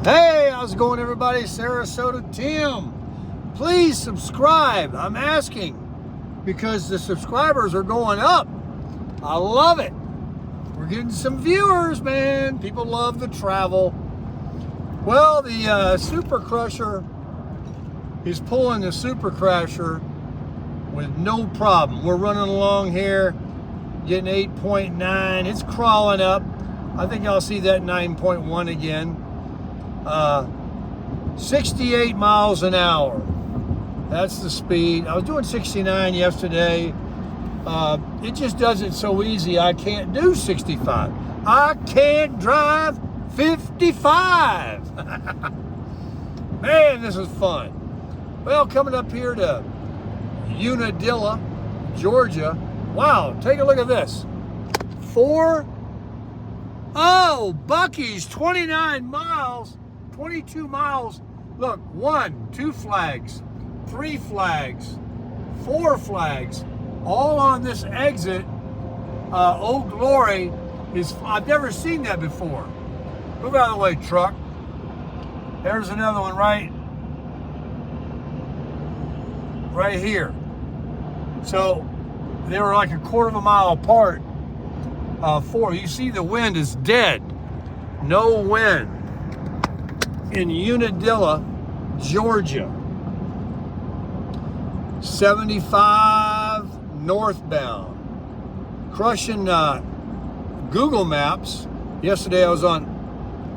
Hey, how's it going, everybody? Sarasota Tim. Please subscribe. I'm asking because the subscribers are going up. I love it. We're getting some viewers, man. People love the travel. Well, the Super Crusher is pulling the Super Crusher with no problem. We're running along here, getting 8.9. It's crawling up. I think I'll see that 9.1 again. 68 miles an hour. That's the speed. I was doing 69 yesterday. It just does it so easy. I can't do 65. I can't drive 55. Man, this is fun. Well, coming up here to Unadilla, Georgia. Wow, take a look at this. Buc-ee's 29 miles, 22 miles. Look, 1, 2 flags, 3 flags, 4 flags, all on this exit. Old Glory is, I've never seen that before. Move out of the way, truck. There's another one right here. So they were like a quarter of a mile apart. You see the wind is dead. No wind in Unadilla, Georgia. 75 northbound. Crushing Google Maps. Yesterday I was on.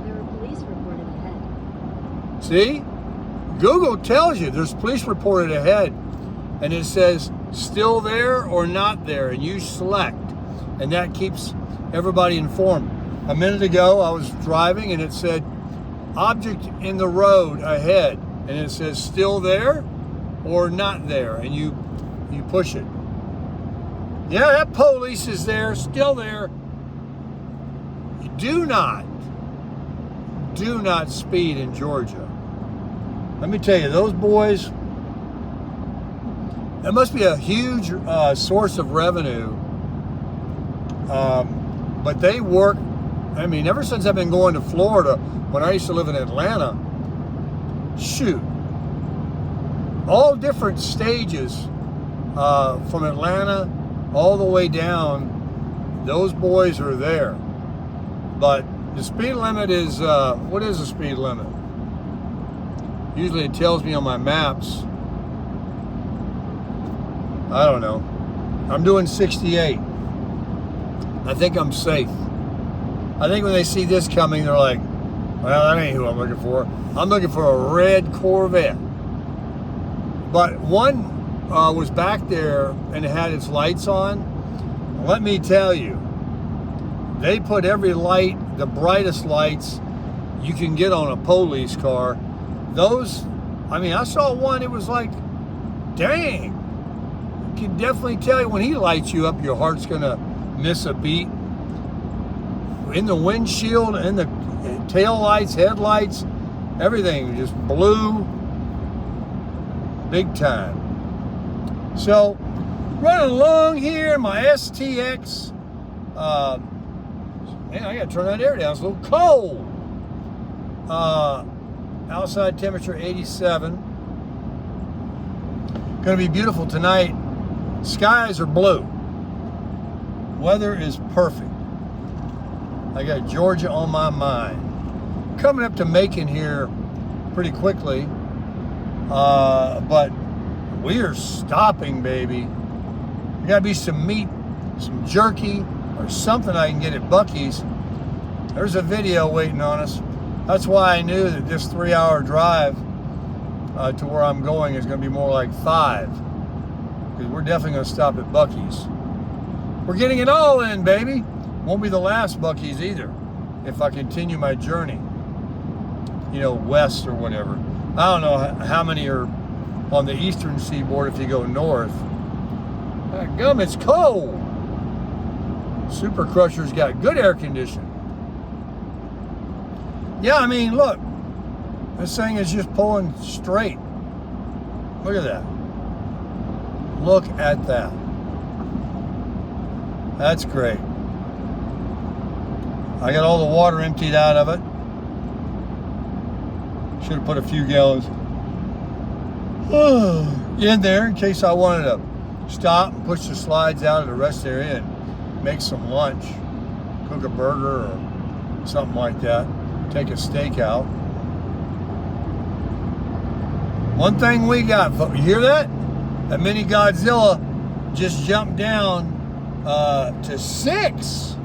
There are police reported ahead. See? Google tells you there's police reported ahead. And it says still there or not there. And you select. And that keeps everybody informed. A minute ago, I was driving and it said, object in the road ahead. And it says still there or not there. And you push it. Yeah, that police is there, still there. Do not speed in Georgia. Let me tell you, those boys, that must be a huge source of revenue. But they work, I mean, ever since I've been going to Florida, when I used to live in Atlanta, shoot, all different stages from Atlanta all the way down, those boys are there. But the speed limit is, what is the speed limit? Usually it tells me on my maps. I don't know. I'm doing 68. I think I'm safe. I think when they see this coming, they're like, well, that ain't who I'm looking for. I'm looking for a red Corvette. But one was back there and it had its lights on. Let me tell you, they put every light, the brightest lights you can get on a police car. Those, I mean, I saw one, it was like, dang. You can definitely tell you when he lights you up, your heart's gonna miss a beat. In the windshield, in the tail lights, headlights, everything just blue, big time. So, running along here, my STX. Man, I gotta turn that air down. It's a little cold. Outside temperature 87. Gonna be beautiful tonight. Skies are blue. Weather is perfect. I got Georgia on my mind. Coming up to Macon here pretty quickly. But we are stopping, baby. There gotta be some meat, some jerky, or something I can get at Buc-ee's. There's a video waiting on us. That's why I knew that this 3-hour drive to where I'm going is gonna be more like 5. Because we're definitely gonna stop at Buc-ee's. We're getting it all in, baby. Won't be the last Buc-ee's either if I continue my journey, west or whatever. I don't know how many are on the eastern seaboard if you go north. Gum, it's cold. Super Crusher's got good air conditioning. Yeah, I mean, look. This thing is just pulling straight. Look at that. Look at that. That's great. I got all the water emptied out of it. Should have put a few gallons in there in case I wanted to stop and push the slides out of the rest area and make some lunch, cook a burger or something like that, take a steak out. One thing we got, you hear that? That mini Godzilla just jumped down to 6.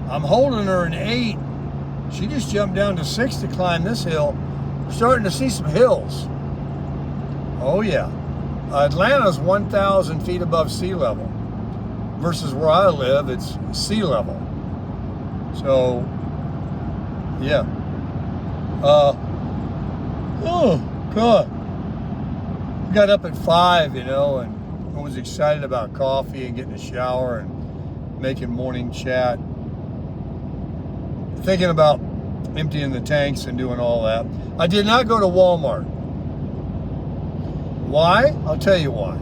I'm holding her in 8. She just jumped down to 6 to climb this hill. We're starting to see some hills. Oh yeah. Atlanta's 1,000 feet above sea level versus where I live, it's sea level. So, yeah. Oh, God. Got up at 5, and I was excited about coffee and getting a shower and making morning chat. Thinking about emptying the tanks and doing all that. I did not go to Walmart. Why? I'll tell you why.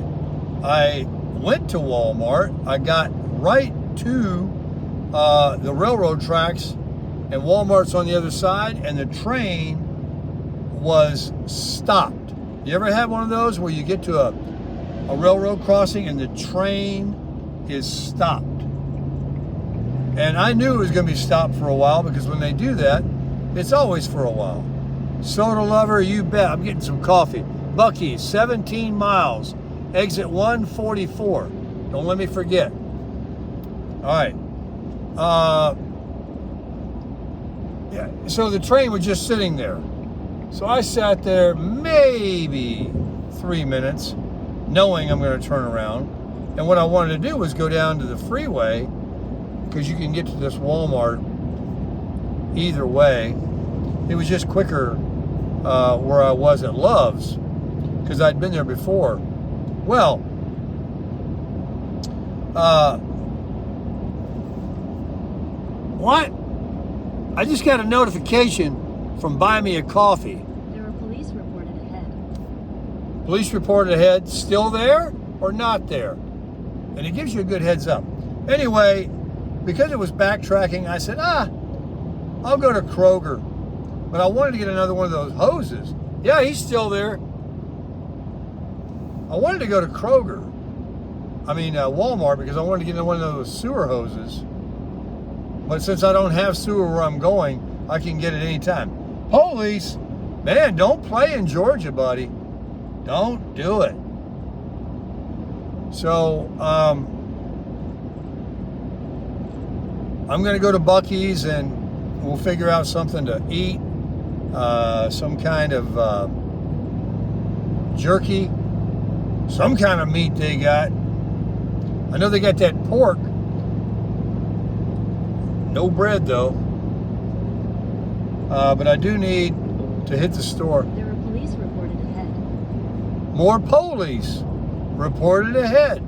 I went to Walmart. I got right to the railroad tracks, and Walmart's on the other side, and the train was stopped. You ever had one of those where you get to a railroad crossing and the train is stopped? And I knew it was going to be stopped for a while, because when they do that, it's always for a while. Soda lover, you bet. I'm getting some coffee. Buc-ee, 17 miles, exit 144. Don't let me forget. All right. Yeah. So the train was just sitting there. So I sat there maybe 3 minutes, knowing I'm going to turn around. And what I wanted to do was go down to the freeway, because you can get to this Walmart either way. It was just quicker where I was at Love's, because I'd been there before. Well, what? I just got a notification from Buy Me a Coffee. There are police reported ahead. Police reported ahead. Still there or not there? And it gives you a good heads up. Anyway, because it was backtracking, I said, I'll go to Kroger. But I wanted to get another one of those hoses. Yeah, he's still there. I wanted to go to Kroger. Walmart, because I wanted to get one of those sewer hoses. But since I don't have sewer where I'm going, I can get it anytime. Police, man, don't play in Georgia, buddy. Don't do it. So, I'm going to go to Buc-ee's and we'll figure out something to eat. Some kind of jerky. Some kind of meat they got. I know they got that pork. No bread, though. But I do need to hit the store. There are police reported ahead. More police reported ahead.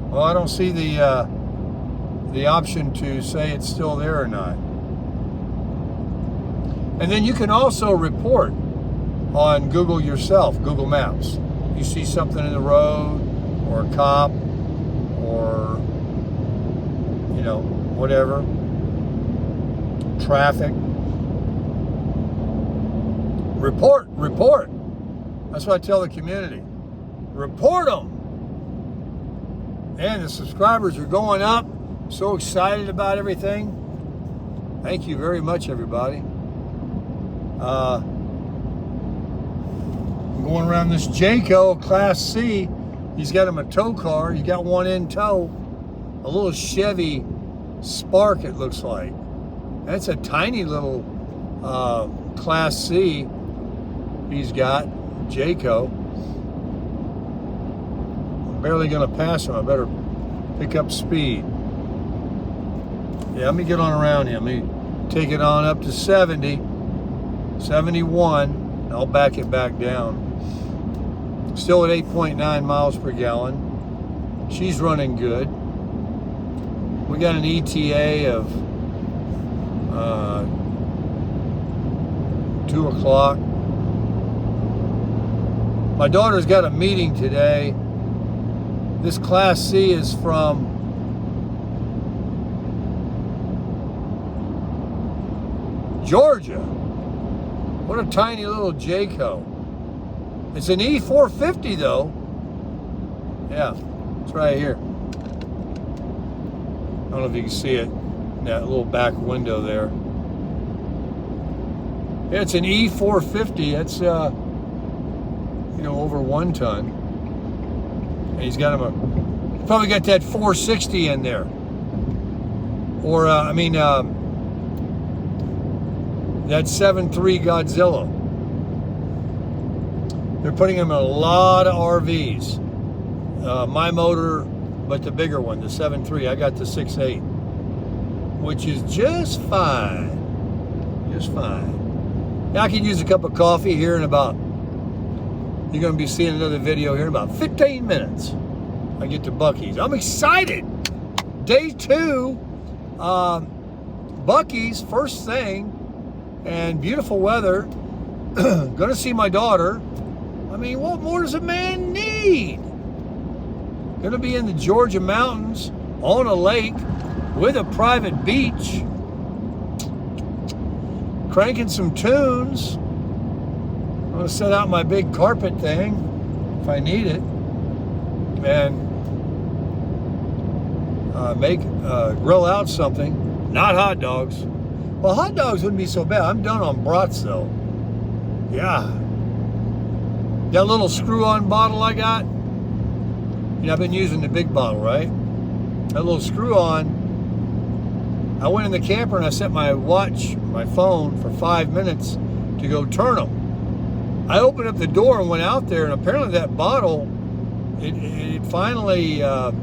Well, I don't see the option to say it's still there or not. And then you can also report on Google yourself, Google Maps. You see something in the road, or a cop, or whatever, traffic. Report. That's what I tell the community. Report them. And the subscribers are going up. So excited about everything. Thank you very much, everybody. I'm going around this Jayco Class C. He's got him a tow car. He's got one in tow. A little Chevy Spark, it looks like. That's a tiny little Class C he's got, Jayco. I'm barely going to pass him. I better pick up speed. Yeah, let me get on around him. Let me take it on up to 70, 71. I'll back it back down. Still at 8.9 miles per gallon. She's running good. We got an ETA of 2 o'clock. My daughter's got a meeting today. This Class C is from Georgia. What a tiny little Jayco. It's an E450 though. Yeah, it's right here. I don't know if you can see it in that little back window there. Yeah, it's an E450. That's over 1 ton. And he's got he's probably got that 460 in there. Or that 7.3 Godzilla. They're putting them in a lot of RVs. My motor, but the bigger one, the 7.3. I got the 6.8, which is just fine. Just fine. Now I can use a cup of coffee here in about, you're going to be seeing another video here in about 15 minutes. I get to Buc-ee's. I'm excited. Day 2, Buc-ee's, first thing, and beautiful weather. Gonna see my daughter. I mean, what more does a man need? Gonna be in the Georgia mountains on a lake with a private beach, cranking some tunes. I'm gonna set out my big carpet thing if I need it, and grill out something. Not hot dogs. Well, hot dogs wouldn't be so bad. I'm done on brats though. Yeah. That little screw-on bottle I got, I've been using the big bottle, right? That little screw-on, I went in the camper and I set my watch, my phone, for 5 minutes to go turn them. I opened up the door and went out there, and apparently that bottle, it finally, or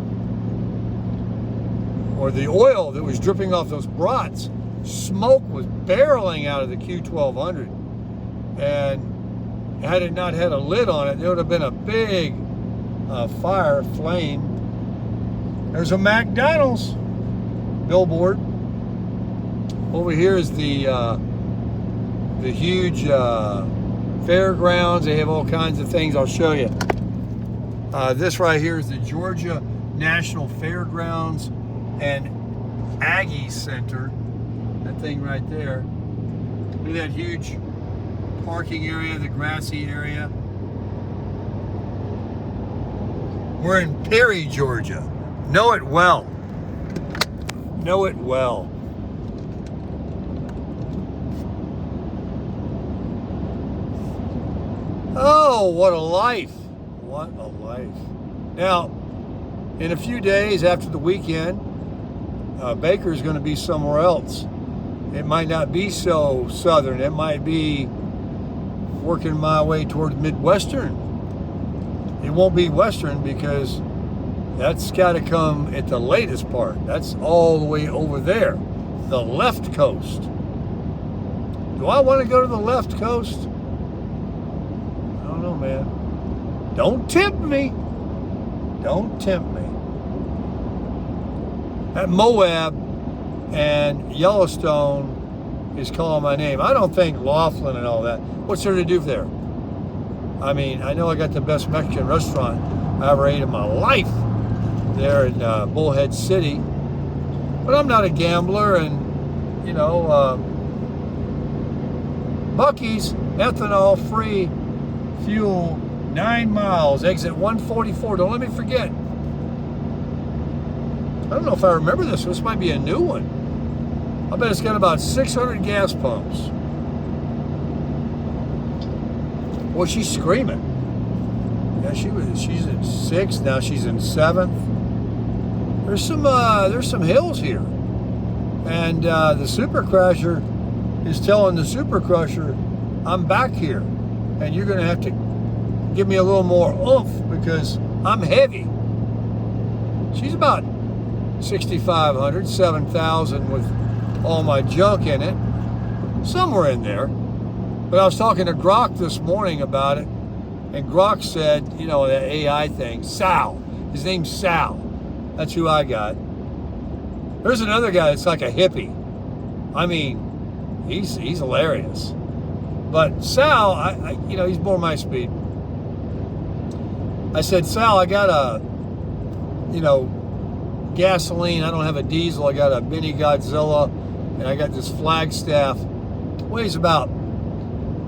the oil that was dripping off those brats, smoke was barreling out of the Q1200. And had it not had a lid on it, there would have been a big fire, flame. There's a McDonald's billboard. Over here is the huge fairgrounds. They have all kinds of things. I'll show you. This right here is the Georgia National Fairgrounds and Aggie Center. That thing right there. Look at that huge parking area, the grassy area. We're in Perry, Georgia. Know it well. Know it well. Oh, what a life. What a life. Now, in a few days after the weekend, Baker's going to be somewhere else. It might not be so southern. It might be working my way towards Midwestern. It won't be Western because that's got to come at the latest part. That's all the way over there, the left coast. Do I want to go to the left coast? I don't know, man. Don't tempt me. Don't tempt me. That Moab and Yellowstone is calling my name. I don't think Laughlin and all that. What's there to do there? I mean, I know I got the best Mexican restaurant I ever ate in my life there in Bullhead City, but I'm not a gambler, and Buc-ee's ethanol-free fuel, 9 miles, exit 144. Don't let me forget. I don't know if I remember this. This might be a new one. I bet it's got about 600 gas pumps. Well, she's screaming. Yeah, she's in 6th, now she's in 7th. There's some hills here. And the Super Crusher is telling the Super Crusher, I'm back here. And you're gonna have to give me a little more oomph because I'm heavy. She's about 6,500, 7,000 with all my junk in it, somewhere in there. But I was talking to Grok this morning about it, and Grok said, that AI thing, Sal. His name's Sal. That's who I got. There's another guy that's like a hippie. I mean, he's hilarious. But Sal, he's more my speed. I said, Sal, I got a, gasoline. I don't have a diesel. I got a mini Godzilla, and I got this Flagstaff weighs about,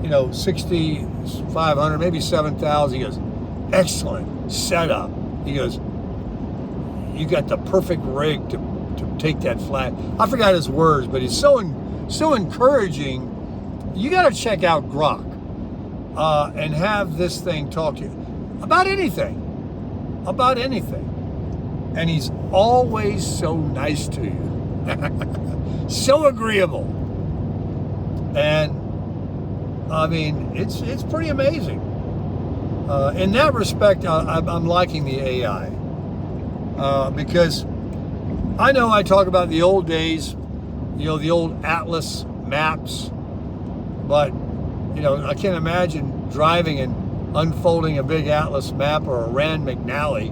6,500, maybe 7,000. He goes, excellent setup. He goes, you got the perfect rig to take that flag. I forgot his words, but he's so encouraging. You got to check out Grok and have this thing talk to you about anything. And he's always so nice to you. So agreeable. And I mean, it's pretty amazing. In that respect, I'm liking the AI. Because I know I talk about the old days, the old Atlas maps, but, I can't imagine driving and unfolding a big Atlas map or a Rand McNally.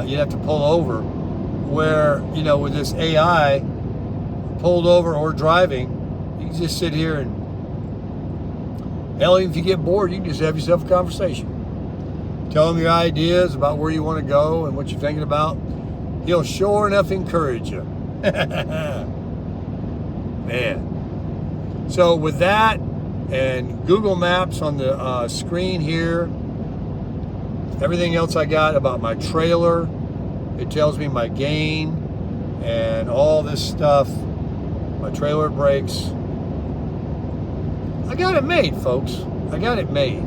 You'd have to pull over, where, with this AI, pulled over or driving, you can just sit here and, hell, even if you get bored, you can just have yourself a conversation. Tell him your ideas about where you want to go and what you're thinking about. He'll sure enough encourage you. Man. So with that and Google Maps on the screen here, everything else I got about my trailer, it tells me my gain and all this stuff, my trailer brakes. I got it made, folks. I got it made.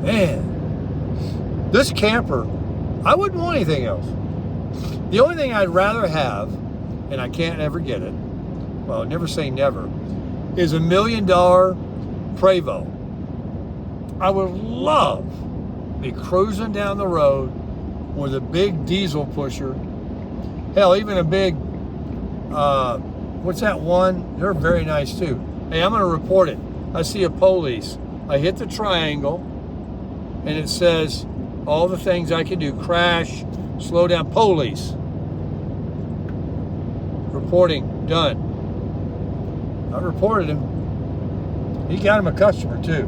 Man, this camper, I wouldn't want anything else. The only thing I'd rather have, and I can't ever get it, well, never say never, is $1 million Prevost. I would love to be cruising down the road with a big diesel pusher. Hell, even a big, what's that one? They're very nice too. Hey, I'm going to report it. I see a police. I hit the triangle, and it says all the things I can do. Crash, slow down, police. Reporting, done. I reported him. He got him a customer too.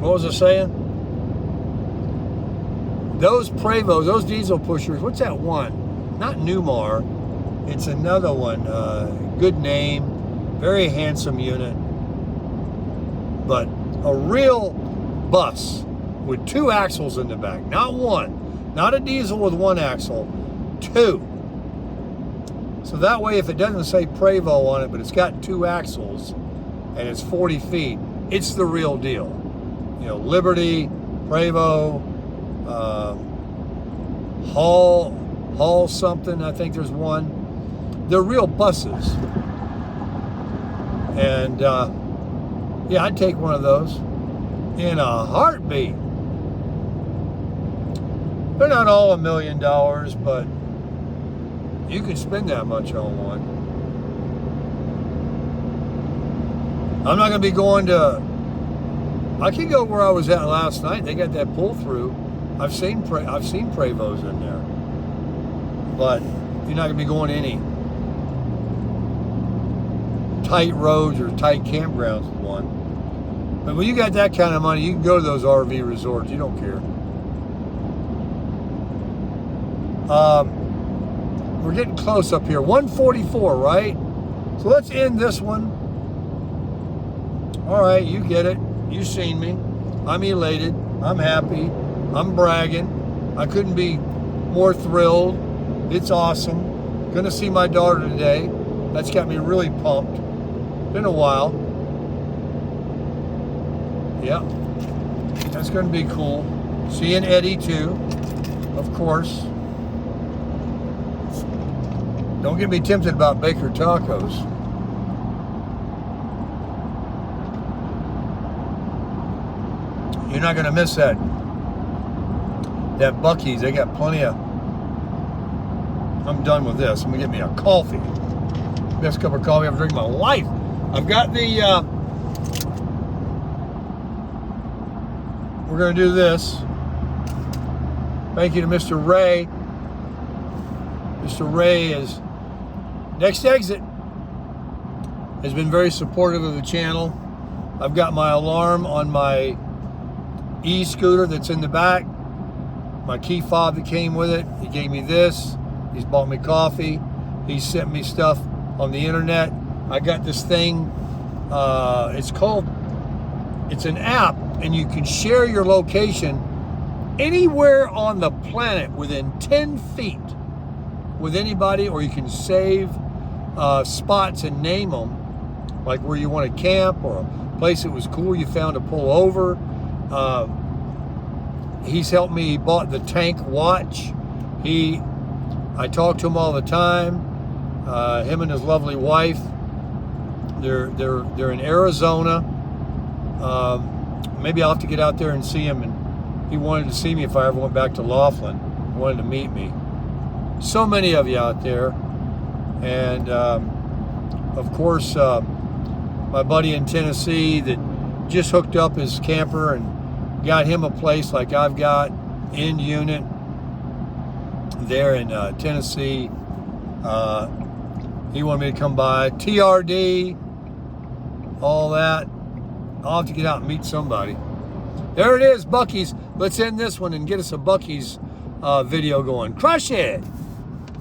What was I saying? Those Prevost, those diesel pushers, what's that one? Not Newmar. It's another one. Good name. Very handsome unit. But a real bus with 2 axles in the back. Not one. Not a diesel with 1 axle. 2. So that way, if it doesn't say Prevost on it, but it's got 2 axles and it's 40 feet, it's the real deal. Liberty, Prevost, Hall something, I think there's one. They're real buses. And yeah, I'd take one of those in a heartbeat. They're not all $1 million, but you can spend that much on one. I'm not going to be going to, I can go where I was at last night. They got that pull through. I've seen Prevost in there. But you're not going to be going to any tight roads or tight campgrounds with one. But when you got that kind of money, you can go to those RV resorts. You don't care. We're getting close up here. 144, right? So let's end this one. All right, you get it. You've seen me. I'm elated. I'm happy. I'm bragging. I couldn't be more thrilled. It's awesome. Gonna see my daughter today. That's got me really pumped. Been a while. Yeah. That's gonna be cool. Seeing Eddie too, of course. Don't get me tempted about Baker Tacos. You're not going to miss that. That Buc-ee's, they got plenty of... I'm done with this. I'm going to get me a coffee. Best cup of coffee I've ever drank in my life. I've got the... we're going to do this. Thank you to Mr. Ray. Mr. Ray is... Next Exit has been very supportive of the channel. I've got my alarm on my e-scooter that's in the back. My key fob that came with it. He gave me this. He's bought me coffee. He's sent me stuff on the internet. I got this thing. It's an app, and you can share your location anywhere on the planet within 10 feet with anybody, or you can save spots and name them, like where you want to camp or a place that was cool you found to pull over. He's helped me. He bought the tank watch. I talk to him all the time. Him and his lovely wife. They're in Arizona. Maybe I'll have to get out there and see him. And he wanted to see me if I ever went back to Laughlin. He wanted to meet me. So many of you out there. And of course, my buddy in Tennessee that just hooked up his camper and got him a place like I've got in unit there in Tennessee. He wanted me to come by. TRD, all that. I'll have to get out and meet somebody. There it is, Buc-ee's. Let's end this one and get us a Buc-ee's video going. Crush it!